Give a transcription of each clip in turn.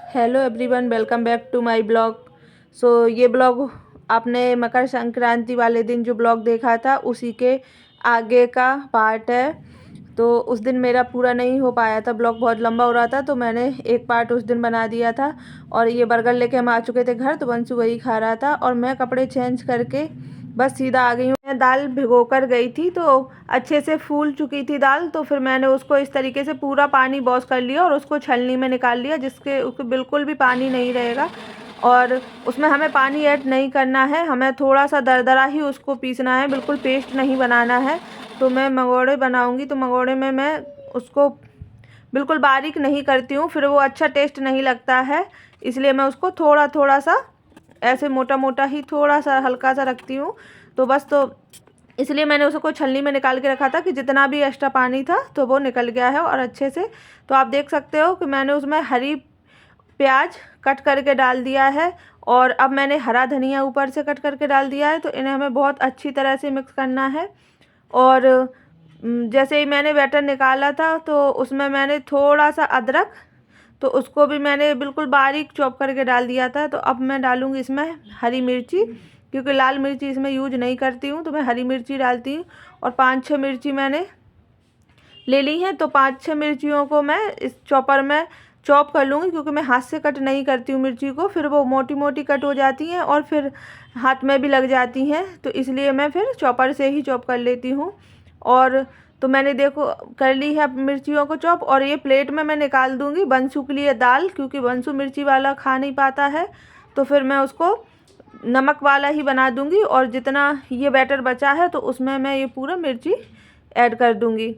Hello everyone, welcome back to my blog. ये blog आपने मकर संक्रांति वाले दिन जो ब्लॉग देखा था उसी के आगे का पार्ट है। तो उस दिन मेरा पूरा नहीं हो पाया था, ब्लॉग बहुत लंबा हो रहा था, तो मैंने एक पार्ट उस दिन बना दिया था। और ये बर्गर लेके हम आ चुके थे घर, तो बंसू वही खा रहा था और मैं कपड़े चेंज करके बस सीधा आ गई हूँ। मैं दाल भिगो कर गई थी तो अच्छे से फूल चुकी थी दाल, तो फिर मैंने उसको इस तरीके से पूरा पानी वॉश कर लिया और उसको छलनी में निकाल लिया, जिसके उसको बिल्कुल भी पानी नहीं रहेगा। और उसमें हमें पानी ऐड नहीं करना है, हमें थोड़ा सा दरदरा ही उसको पीसना है, बिल्कुल पेस्ट नहीं बनाना है। तो मैं मंगोड़े बनाऊंगी, तो मंगोड़े में मैं उसको बिल्कुल बारीक नहीं करती हूँ, फिर वो अच्छा टेस्ट नहीं लगता है। इसलिए मैं उसको थोड़ा थोड़ा सा ऐसे मोटा मोटा ही थोड़ा सा हल्का सा रखती हूँ। तो बस, तो इसलिए मैंने उसको छलनी में निकाल के रखा था कि जितना भी एक्स्ट्रा पानी था तो वो निकल गया है और अच्छे से। तो आप देख सकते हो कि मैंने उसमें हरी प्याज कट करके डाल दिया है और अब मैंने हरा धनिया ऊपर से कट करके डाल दिया है। तो इन्हें हमें बहुत अच्छी तरह से मिक्स करना है। और जैसे ही मैंने बैटर निकाला था तो उसमें मैंने थोड़ा सा अदरक, तो उसको भी मैंने बिल्कुल बारीक चॉप करके डाल दिया था। तो अब मैं डालूँगी इसमें हरी मिर्ची, क्योंकि लाल मिर्ची इसमें यूज नहीं करती हूँ, तो मैं हरी मिर्ची डालती हूँ। और 5-6 मिर्ची मैंने ले ली हैं, तो 5-6 मिर्चियों को मैं इस चॉपर में चॉप कर लूँगी, क्योंकि मैं हाथ से कट नहीं करती हूँ मिर्ची को, फिर वो मोटी मोटी कट हो जाती हैं और फिर हाथ में भी लग जाती हैं। तो इसलिए मैं फिर चॉपर से ही चॉप कर लेती हूँ। और तो मैंने देखो कर ली है मिर्चियों को चॉप, और ये प्लेट में मैं निकाल दूँगी बंसू के लिए दाल, क्योंकि बंसू मिर्ची वाला खा नहीं पाता है। तो फिर मैं उसको नमक वाला ही बना दूँगी, और जितना ये बैटर बचा है तो उसमें मैं ये पूरा मिर्ची ऐड कर दूँगी,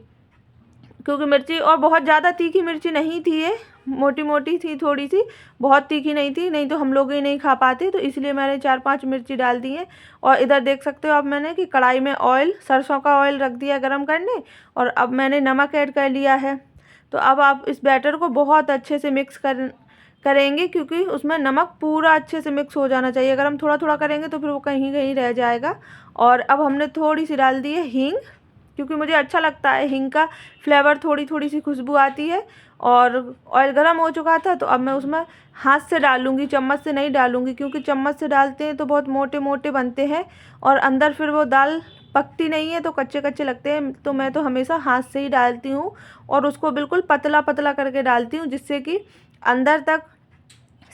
क्योंकि मिर्ची और बहुत ज़्यादा तीखी मिर्ची नहीं थी, ये मोटी मोटी थी थोड़ी सी, बहुत तीखी नहीं थी, नहीं तो हम लोग ही नहीं खा पाते। तो इसलिए मैंने 4-5 मिर्ची डाल दी है। और इधर देख सकते हो आप, मैंने कि कढ़ाई में ऑयल, सरसों का ऑयल रख दिया गरम करने, और अब मैंने नमक ऐड कर लिया है। तो अब आप इस बैटर को बहुत अच्छे से मिक्स करेंगे, क्योंकि उसमें नमक पूरा अच्छे से मिक्स हो जाना चाहिए। अगर हम थोड़ा थोड़ा करेंगे तो फिर वो कहीं कहीं रह जाएगा। और अब हमने थोड़ी सी डाल दी है हींग, क्योंकि मुझे अच्छा लगता है हींग का फ्लेवर, थोड़ी थोड़ी सी खुशबू आती है। और ऑयल गर्म हो चुका था, तो अब मैं उसमें हाथ से डालूंगी, चम्मच से नहीं डालूंगी, क्योंकि चम्मच से डालते हैं तो बहुत मोटे मोटे बनते हैं और अंदर फिर वो दाल पकती नहीं है, तो कच्चे कच्चे लगते हैं। तो मैं तो हमेशा हाथ से ही डालती हूँ और उसको बिल्कुल पतला पतला करके डालती हूँ, जिससे कि अंदर तक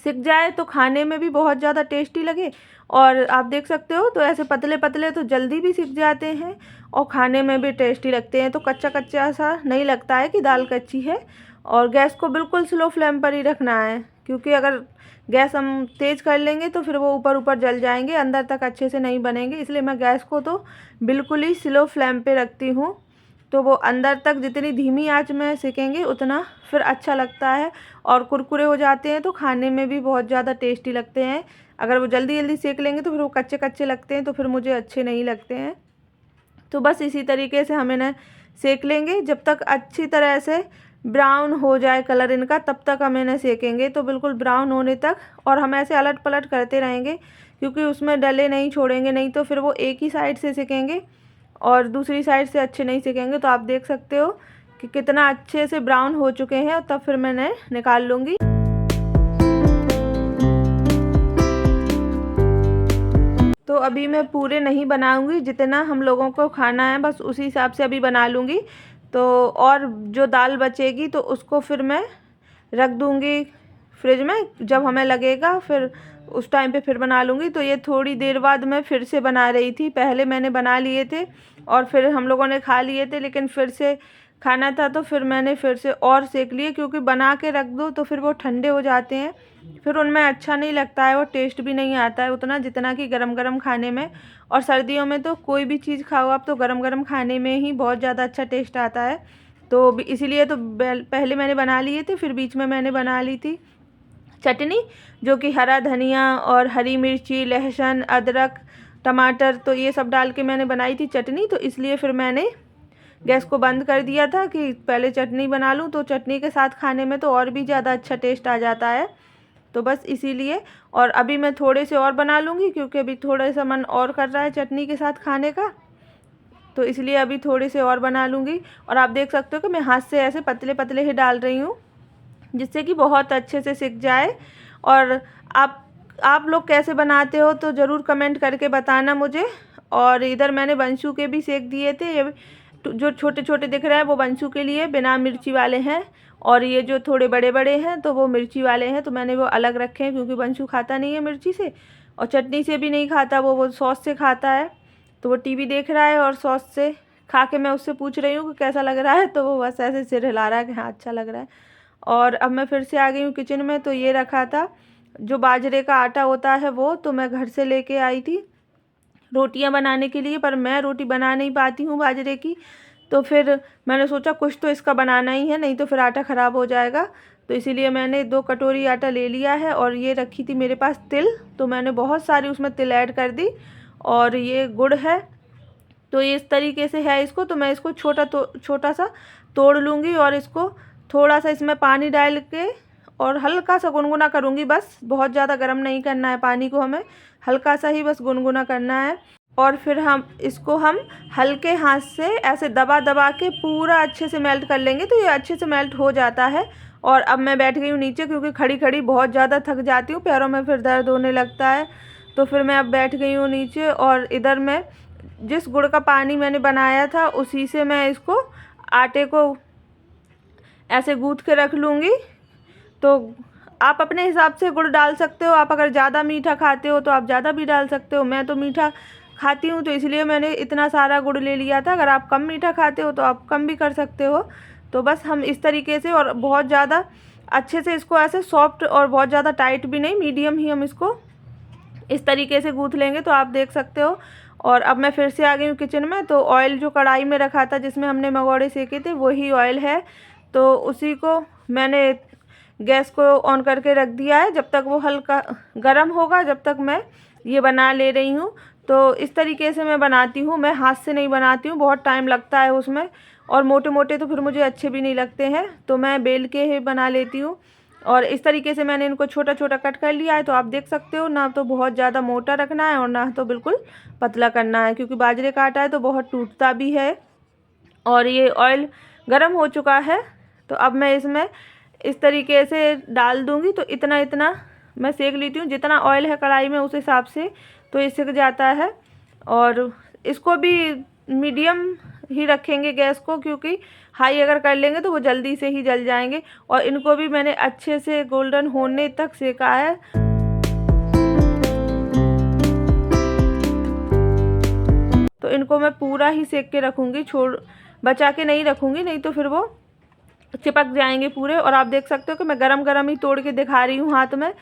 सिक जाए, तो खाने में भी बहुत ज़्यादा टेस्टी लगे। और आप देख सकते हो, तो ऐसे पतले पतले तो जल्दी भी सिक जाते हैं और खाने में भी टेस्टी लगते हैं, तो कच्चा कच्चा सा नहीं लगता है कि दाल कच्ची है। और गैस को बिल्कुल स्लो फ्लेम पर ही रखना है, क्योंकि अगर गैस हम तेज़ कर लेंगे तो फिर वो ऊपर ऊपर जल जाएंगे, अंदर तक अच्छे से नहीं बनेंगे। इसलिए मैं गैस को तो बिल्कुल ही स्लो फ्लेम पे रखती हूँ, तो वो अंदर तक जितनी धीमी आंच में सेकेंगे उतना फिर अच्छा लगता है और कुरकुरे हो जाते हैं, तो खाने में भी बहुत ज़्यादा टेस्टी लगते हैं। अगर वो जल्दी जल्दी सेक लेंगे तो फिर वो कच्चे कच्चे लगते हैं, तो फिर मुझे अच्छे नहीं लगते हैं। तो बस इसी तरीके से हम इन्हें सेक लेंगे, जब तक अच्छी तरह से ब्राउन हो जाए कलर इनका, तब तक हम इन्हें सेकेंगे, तो बिल्कुल ब्राउन होने तक। और हम ऐसे अलट पलट करते रहेंगे, क्योंकि उसमें डले नहीं छोड़ेंगे, नहीं तो फिर वो एक ही साइड से सेकेंगे और दूसरी साइड से अच्छे नहीं सेकेंगे। तो आप देख सकते हो कि कितना अच्छे से ब्राउन हो चुके हैं, और तब फिर मैंने निकाल लूँगी। तो अभी मैं पूरे नहीं बनाऊंगी, जितना हम लोगों को खाना है बस उसी हिसाब से अभी बना लूँगी। तो और जो दाल बचेगी तो उसको फिर मैं रख दूँगी फ्रिज में, जब हमें लगेगा फिर उस टाइम पे फिर बना लूँगी। तो ये थोड़ी देर बाद मैं फिर से बना रही थी, पहले मैंने बना लिए थे और फिर हम लोगों ने खा लिए थे, लेकिन फिर से खाना था तो फिर मैंने फिर से और सेक लिए, क्योंकि बना के रख दो तो फिर वो ठंडे हो जाते हैं, फिर उनमें अच्छा नहीं लगता है, वो टेस्ट भी नहीं आता है उतना जितना कि गरम गरम खाने में। और सर्दियों में तो कोई भी चीज़ खाओ आप, तो गरम गरम खाने में ही बहुत ज़्यादा अच्छा टेस्ट आता है। तो इसीलिए तो पहले मैंने बना लिए थे, फिर बीच में मैंने बना ली थी चटनी, जो कि हरा धनिया और हरी मिर्ची, लहसुन, अदरक, टमाटर, तो ये सब डाल के मैंने बनाई थी चटनी। तो इसलिए फिर मैंने गैस को बंद कर दिया था कि पहले चटनी बना लूँ, तो चटनी के साथ खाने में तो और भी ज़्यादा अच्छा टेस्ट आ जाता है। तो बस इसीलिए, और अभी मैं थोड़े से और बना लूँगी, क्योंकि अभी थोड़ा सा मन और कर रहा है चटनी के साथ खाने का, तो इसलिए अभी थोड़े से और बना लूँगी। और आप देख सकते हो कि मैं हाथ से ऐसे पतले पतले ही डाल रही हूँ, जिससे कि बहुत अच्छे से सिक जाए। और आप लोग कैसे बनाते हो तो ज़रूर कमेंट करके बताना मुझे। और इधर मैंने वंशु के भी सेक दिए थे, ये जो छोटे छोटे दिख रहे हैं वो वंशु के लिए बिना मिर्ची वाले हैं, और ये जो थोड़े बड़े बड़े हैं तो वो मिर्ची वाले हैं। तो मैंने वो अलग रखे हैं क्योंकि वंशु खाता नहीं है मिर्ची से, और चटनी से भी नहीं खाता, वो सॉस से खाता है। तो वो टीवी देख रहा है और सॉस से खा के मैं उससे पूछ रही हूँ कि कैसा लग रहा है, तो वो बस ऐसे सिर हिला रहा है कि हाँ अच्छा लग रहा है। और अब मैं फिर से आ गई हूँ किचन में। तो ये रखा था जो बाजरे का आटा होता है वो, तो मैं घर से लेके आई थी रोटियां बनाने के लिए, पर मैं रोटी बना नहीं पाती हूँ बाजरे की। तो फिर मैंने सोचा कुछ तो इसका बनाना ही है, नहीं तो फिर आटा ख़राब हो जाएगा। तो इसीलिए मैंने 2 कटोरी आटा ले लिया है। और ये रखी थी मेरे पास तिल, तो मैंने बहुत सारी उसमें तिल ऐड कर दी। और ये गुड़ है, तो ये इस तरीके से है इसको। तो मैं इसको छोटा सा तोड़ लूँगी और इसको थोड़ा सा इसमें पानी डाल के और हल्का सा गुनगुना करूँगी, बस बहुत ज़्यादा गर्म नहीं करना है पानी को, हमें हल्का सा ही बस गुनगुना करना है। और फिर हम हल्के हाथ से ऐसे दबा दबा के पूरा अच्छे से मेल्ट कर लेंगे, तो ये अच्छे से मेल्ट हो जाता है। और अब मैं बैठ गई हूँ नीचे क्योंकि खड़ी खड़ी बहुत ज़्यादा थक जाती हूँ, पैरों में फिर दर्द होने लगता है। तो फिर मैं अब बैठ गई हूँ नीचे, और इधर मैं जिस गुड़ का पानी मैंने बनाया था उसी से मैं इसको आटे को ऐसे गूँथ के रख लूँगी। तो आप अपने हिसाब से गुड़ डाल सकते हो, आप अगर ज़्यादा मीठा खाते हो तो आप ज़्यादा भी डाल सकते हो। मैं तो मीठा खाती हूँ तो इसलिए मैंने इतना सारा गुड़ ले लिया था। अगर आप कम मीठा खाते हो तो आप कम भी कर सकते हो। तो बस हम इस तरीके से, और बहुत ज़्यादा अच्छे से इसको ऐसे सॉफ्ट और बहुत ज़्यादा टाइट भी नहीं, मीडियम ही हम इसको इस तरीके से गूँथ लेंगे। तो आप देख सकते हो। और अब मैं फिर से आ गई हूँ किचन में। तो ऑयल जो कढ़ाई में रखा था जिसमें हमने मंगोड़े सेके थे वही ऑयल है, तो उसी को मैंने गैस को ऑन करके रख दिया है। जब तक वो हल्का गर्म होगा जब तक मैं ये बना ले रही हूँ। तो इस तरीके से मैं बनाती हूँ, मैं हाथ से नहीं बनाती हूँ, बहुत टाइम लगता है उसमें, और मोटे मोटे तो फिर मुझे अच्छे भी नहीं लगते हैं, तो मैं बेल के ही बना लेती हूँ। और इस तरीके से मैंने इनको छोटा छोटा कट कर लिया है। तो आप देख सकते हो, ना तो बहुत ज़्यादा मोटा रखना है और ना तो बिल्कुल पतला करना है, क्योंकि बाजरे का आटा है तो बहुत टूटता भी है। और ये ऑयल गर्म हो चुका है, तो अब मैं इसमें इस तरीके से डाल दूँगी। तो इतना इतना मैं सेक लेती हूँ, जितना ऑयल है कढ़ाई में उस हिसाब से तो ये सिक जाता है। और इसको भी मीडियम ही रखेंगे गैस को, क्योंकि हाई अगर कर लेंगे तो वो जल्दी से ही जल जाएंगे। और इनको भी मैंने अच्छे से गोल्डन होने तक सेका है। तो इनको मैं पूरा ही सेक के रखूँगी, बचा के नहीं रखूँगी, नहीं तो फिर वो चिपक जाएंगे पूरे। और आप देख सकते हो कि मैं गरम गरम ही तोड़ के दिखा रही हूँ हाथ में,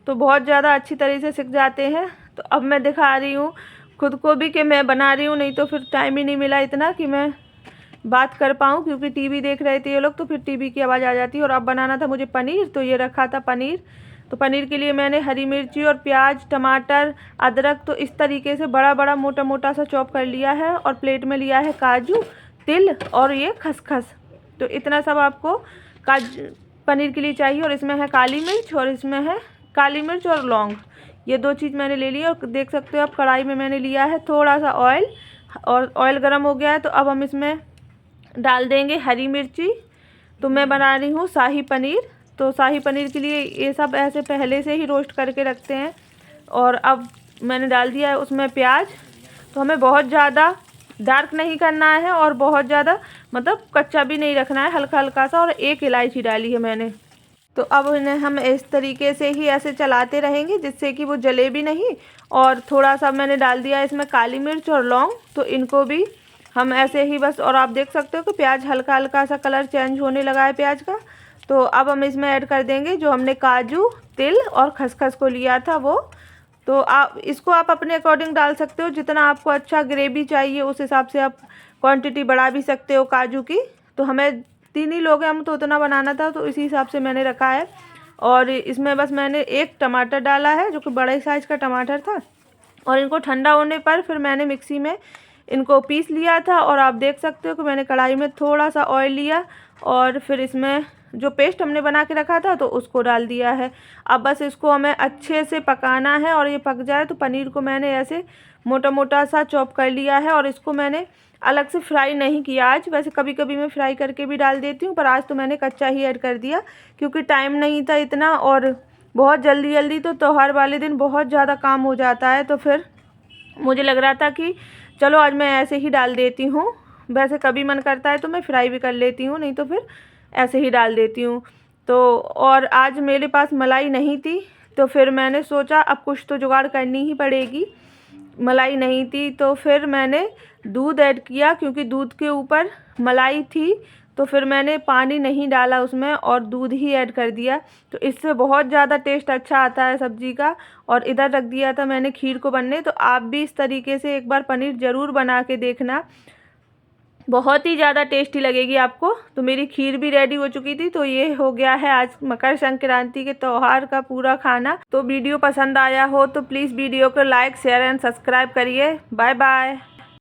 तो बहुत ज़्यादा अच्छी तरह से सिक जाते हैं। तो अब मैं दिखा रही हूँ खुद को भी कि मैं बना रही हूँ, नहीं तो फिर टाइम ही नहीं मिला इतना कि मैं बात कर पाऊँ, क्योंकि टीवी देख रहे थे ये लोग, तो फिर टीवी की आवाज़ आ जाती है। और अब बनाना था मुझे पनीर, तो ये रखा था पनीर। तो पनीर के लिए मैंने हरी मिर्ची और प्याज, टमाटर, अदरक तो इस तरीके से बड़ा बड़ा मोटा मोटा सा चॉप कर लिया है। और प्लेट में लिया है काजू, तिल और ये खसखस। तो इतना सब आपको पनीर के लिए चाहिए। और इसमें है काली मिर्च, और इसमें है काली मिर्च और लौंग, ये 2 चीज़ मैंने ले ली। और देख सकते हो आप कढ़ाई में मैंने लिया है थोड़ा सा ऑयल, और ऑयल गर्म हो गया है। तो अब हम इसमें डाल देंगे हरी मिर्ची। तो मैं बना रही हूँ शाही पनीर, तो शाही पनीर के लिए ये सब ऐसे पहले से ही रोस्ट करके रखते हैं। और अब मैंने डाल दिया है उसमें प्याज। तो हमें बहुत ज़्यादा डार्क नहीं करना है और बहुत ज़्यादा मतलब कच्चा भी नहीं रखना है, हल्का हल्का सा। और 1 इलायची डाली है मैंने। तो अब इन्हें हम इस तरीके से ही ऐसे चलाते रहेंगे जिससे कि वो जले भी नहीं। और थोड़ा सा मैंने डाल दिया इसमें काली मिर्च और लौंग, तो इनको भी हम ऐसे ही बस। और आप देख सकते हो कि प्याज हल्का हल्का सा कलर चेंज होने लगा है प्याज का। तो अब हम इसमें ऐड कर देंगे जो हमने काजू, तिल और खसखस को लिया था वो। तो आप अपने अकॉर्डिंग डाल सकते हो, जितना आपको अच्छा ग्रेवी चाहिए उस हिसाब से आप क्वांटिटी बढ़ा भी सकते हो काजू की। तो हमें 3 ही लोग हैं हम, तो उतना बनाना था, तो इसी हिसाब से मैंने रखा है। और इसमें बस मैंने 1 टमाटर डाला है जो कि बड़े साइज़ का टमाटर था। और इनको ठंडा होने पर फिर मैंने मिक्सी में इनको पीस लिया था। और आप देख सकते हो कि मैंने कढ़ाई में थोड़ा सा ऑयल लिया और फिर इसमें जो पेस्ट हमने बना के रखा था तो उसको डाल दिया है। अब बस इसको हमें अच्छे से पकाना है, और ये पक जाए तो पनीर को मैंने ऐसे मोटा मोटा सा चॉप कर लिया है। और इसको मैंने अलग से फ्राई नहीं किया आज। वैसे कभी कभी मैं फ्राई करके भी डाल देती हूँ, पर आज तो मैंने कच्चा ही ऐड कर दिया क्योंकि टाइम नहीं था इतना, और बहुत जल्दी जल्दी तो त्योहार वाले दिन बहुत ज़्यादा काम हो जाता है। तो फिर मुझे लग रहा था कि चलो आज मैं ऐसे ही डाल देती हूँ। वैसे कभी मन करता है तो मैं फ्राई भी कर लेती हूँ, नहीं तो फिर ऐसे ही डाल देती हूँ। तो और आज मेरे पास मलाई नहीं थी, तो फिर मैंने सोचा अब कुछ तो जुगाड़ करनी ही पड़ेगी। मलाई नहीं थी तो फिर मैंने दूध ऐड किया, क्योंकि दूध के ऊपर मलाई थी, तो फिर मैंने पानी नहीं डाला उसमें और दूध ही ऐड कर दिया। तो इससे बहुत ज़्यादा टेस्ट अच्छा आता है सब्ज़ी का। और इधर रख दिया था मैंने खीर को बनने। तो आप भी इस तरीके से एक बार पनीर ज़रूर बना के देखना, बहुत ही ज़्यादा टेस्टी लगेगी आपको। तो मेरी खीर भी रेडी हो चुकी थी। तो ये हो गया है आज मकर संक्रांति के त्यौहार का पूरा खाना। तो वीडियो पसंद आया हो तो प्लीज़ वीडियो को लाइक, शेयर एंड सब्सक्राइब करिए। Bye bye.